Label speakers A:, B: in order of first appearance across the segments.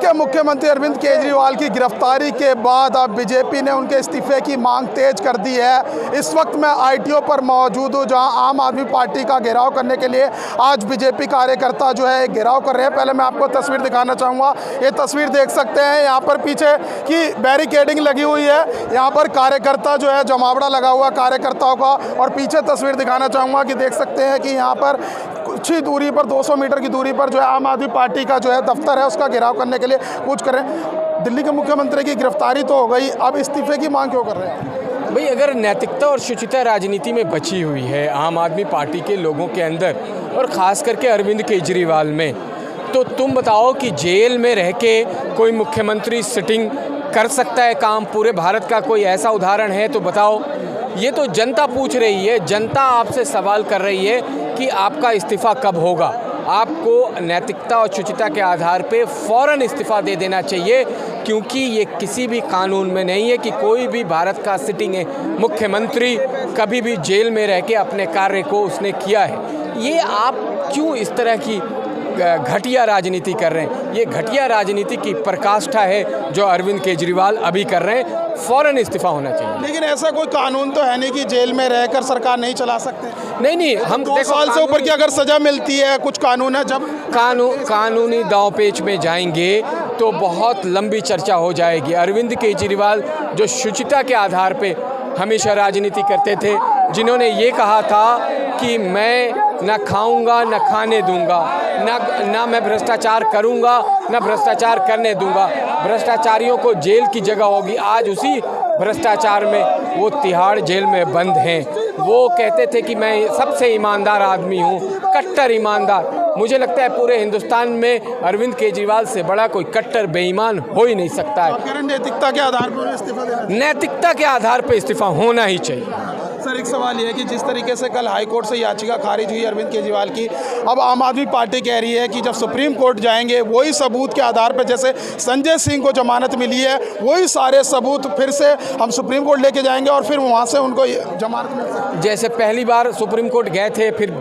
A: के मुख्यमंत्री अरविंद केजरीवाल की गिरफ्तारी के बाद अब बीजेपी ने उनके इस्तीफे की मांग तेज कर दी है। इस वक्त मैं आईटीओ पर मौजूद हूँ, जहां आम आदमी पार्टी का घेराव करने के लिए आज बीजेपी कार्यकर्ता जो है घेराव कर रहे हैं। पहले मैं आपको तस्वीर दिखाना चाहूँगा। ये तस्वीर देख सकते हैं, यहाँ पर पीछे की बैरिकेडिंग लगी हुई है। यहाँ पर कार्यकर्ता जो है जमावड़ा लगा हुआ कार्यकर्ताओं का, और पीछे तस्वीर दिखाना चाहूँगा कि देख सकते हैं कि यहाँ पर कुछ ही दूरी पर 200 मीटर की दूरी पर जो है आम आदमी पार्टी का जो है दफ्तर है, उसका घेराव करने के लिए कूच कर रहे हैं। दिल्ली के मुख्यमंत्री की गिरफ्तारी तो हो गई, अब इस्तीफे की मांग क्यों कर रहे हैं?
B: भाई, अगर नैतिकता और शुचिता राजनीति में बची हुई है आम आदमी पार्टी के लोगों के अंदर, और ख़ास करके अरविंद केजरीवाल में, तो तुम बताओ कि जेल में रह के कोई मुख्यमंत्री सिटिंग कर सकता है काम? पूरे भारत का कोई ऐसा उदाहरण है तो बताओ। ये तो जनता पूछ रही है, जनता आपसे सवाल कर रही है कि आपका इस्तीफ़ा कब होगा। आपको नैतिकता और शुचिता के आधार पे फ़ौरन इस्तीफ़ा दे देना चाहिए, क्योंकि ये किसी भी कानून में नहीं है कि कोई भी भारत का सिटिंग मुख्यमंत्री कभी भी जेल में रह के अपने कार्य को उसने किया है। ये आप क्यों इस तरह की घटिया राजनीति कर रहे हैं? ये घटिया राजनीति की पराकाष्ठा है जो अरविंद केजरीवाल अभी कर रहे हैं। फ़ौरन इस्तीफ़ा होना चाहिए।
A: लेकिन ऐसा कोई कानून तो है नहीं कि जेल में रहकर सरकार नहीं चला सकते।
B: नहीं, हम
A: 2 साल से ऊपर की अगर सज़ा मिलती है, कुछ कानून है, जब
B: कानूनी दांवपेच में जाएंगे तो बहुत लंबी चर्चा हो जाएगी। अरविंद केजरीवाल जो शुचिता के आधार पे हमेशा राजनीति करते थे, जिन्होंने ये कहा था कि मैं न खाऊंगा न खाने दूंगा, ना मैं भ्रष्टाचार करूंगा न भ्रष्टाचार करने दूंगा, भ्रष्टाचारियों को जेल की जगह होगी। आज उसी भ्रष्टाचार में वो तिहाड़ जेल में बंद हैं। वो कहते थे कि मैं सबसे ईमानदार आदमी हूँ, कट्टर ईमानदार। मुझे लगता है पूरे हिंदुस्तान में अरविंद केजरीवाल से बड़ा कोई कट्टर बेईमान हो ही नहीं सकता है।
A: नैतिकता के आधार पर इस्तीफा देना,
B: नैतिकता के आधार पर इस्तीफा होना ही चाहिए।
A: सर, एक सवाल ये है कि जिस तरीके से कल हाई कोर्ट से याचिका खारिज हुई अरविंद केजरीवाल की, अब आम आदमी पार्टी कह रही है कि जब सुप्रीम कोर्ट जाएंगे वही सबूत के आधार पर, जैसे संजय सिंह को जमानत मिली है, वही सारे सबूत फिर से हम सुप्रीम कोर्ट लेके जाएंगे और फिर वहाँ से उनको जमानत मिल सकती है।
B: जैसे पहली बार सुप्रीम कोर्ट गए थे, फिर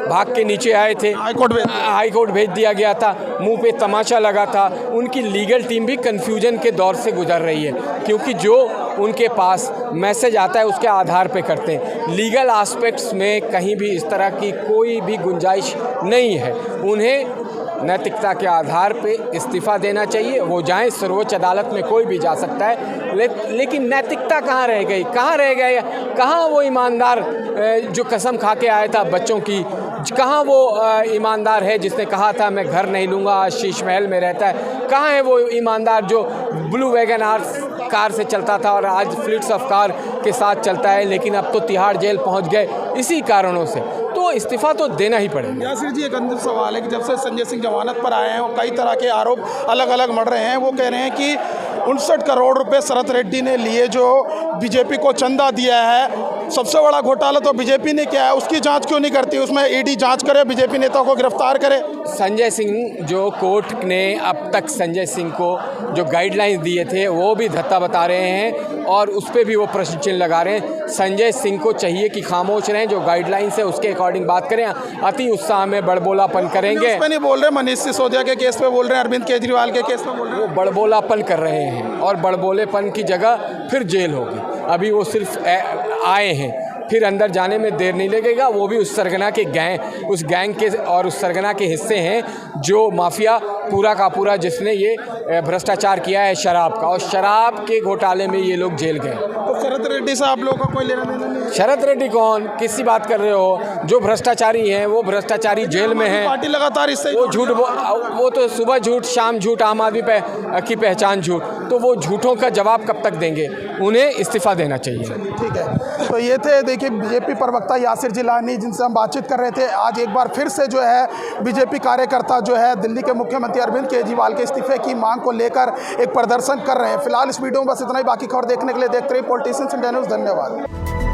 B: भाग के नीचे आए थे, हाई कोर्ट भेज दिया गया था, मुंह पे तमाचा लगा था। उनकी लीगल टीम भी कन्फ्यूजन के दौर से गुजर रही है, क्योंकि जो उनके पास मैसेज आता है उसके आधार पे करते हैं। लीगल एस्पेक्ट्स में कहीं भी इस तरह की कोई भी गुंजाइश नहीं है। उन्हें नैतिकता के आधार पे इस्तीफ़ा देना चाहिए। वो जाएं, सर्वोच्च अदालत में कोई भी जा सकता है, लेकिन नैतिकता कहाँ रह गई? कहाँ रह गए? कहाँ वो ईमानदार जो कसम खा के आया था बच्चों की? कहाँ वो ईमानदार है जिसने कहा था मैं घर नहीं लूँगा, आज शीश महल में रहता है? कहाँ है वो ईमानदार जो ब्लू वैगन आर कार से चलता था और आज फ्लीट्स ऑफ कार के साथ चलता है, लेकिन अब तो तिहाड़ जेल पहुंच गए इसी कारणों से? तो इस्तीफ़ा तो देना ही पड़ेगा।
A: यासिर जी, एक अंतिम सवाल है कि जब से संजय सिंह जमानत पर आए हैं और कई तरह के आरोप अलग अलग मढ़ रहे हैं, वो कह रहे हैं कि 59 करोड़ रुपए शरत रेड्डी ने लिए, जो बीजेपी को चंदा दिया है। सबसे बड़ा घोटाला तो बीजेपी ने किया है, उसकी जांच क्यों नहीं करती? उसमें ईडी जांच करे, बीजेपी नेताओं को गिरफ्तार करे।
B: संजय सिंह, जो कोर्ट ने अब तक संजय सिंह को जो गाइडलाइंस दिए थे वो भी धत्ता बता रहे हैं, और उस पर भी वो प्रश्न चिन्ह लगा रहे हैं। संजय सिंह को चाहिए कि खामोश रहें, जो गाइडलाइंस है उसके अकॉर्डिंग बात करें। अति उत्साह में बड़बोलापन करेंगे।
A: उस पे नहीं बोल रहे, मनीष सिसोदिया के केस पे बोल रहे हैं, अरविंद केजरीवाल के केस पे बोल रहे हैं।
B: वो बड़बोलापन कर रहे हैं, और बड़बोलेपन की जगह फिर जेल होगी। अभी वो सिर्फ आए हैं, फिर अंदर जाने में देर नहीं लगेगा। वो भी उस सरगना के उस गैंग के और उस सरगना के हिस्से हैं जो माफिया पूरा का पूरा, जिसने ये भ्रष्टाचार किया है शराब का, और शराब के घोटाले में ये लोग जेल गए।
A: तो शरत रेड्डी से आप लोगों का कोई लेना देना नहीं?
B: शरत रेड्डी कौन? किसकी बात कर रहे हो? जो भ्रष्टाचारी हैं वो भ्रष्टाचारी जेल में हैं।
A: पार्टी लगातार इससे
B: वो झूठ, वो तो सुबह झूठ शाम झूठ, आम आदमी की पहचान झूठ। तो वो झूठों का जवाब कब तक देंगे? उन्हें इस्तीफ़ा देना चाहिए।
A: ठीक है, तो ये थे देखिए बीजेपी प्रवक्ता यासिर जिलानी, जिनसे हम बातचीत कर रहे थे। आज एक बार फिर से जो है बीजेपी कार्यकर्ता जो है दिल्ली के मुख्यमंत्री अरविंद केजरीवाल के इस्तीफे की मांग को लेकर एक प्रदर्शन कर रहे हैं। फिलहाल इस वीडियो में बस इतना ही। बाकी खबर देखने के लिए देखते रहिए पॉलिटिशियंस इंडिया न्यूज़। धन्यवाद।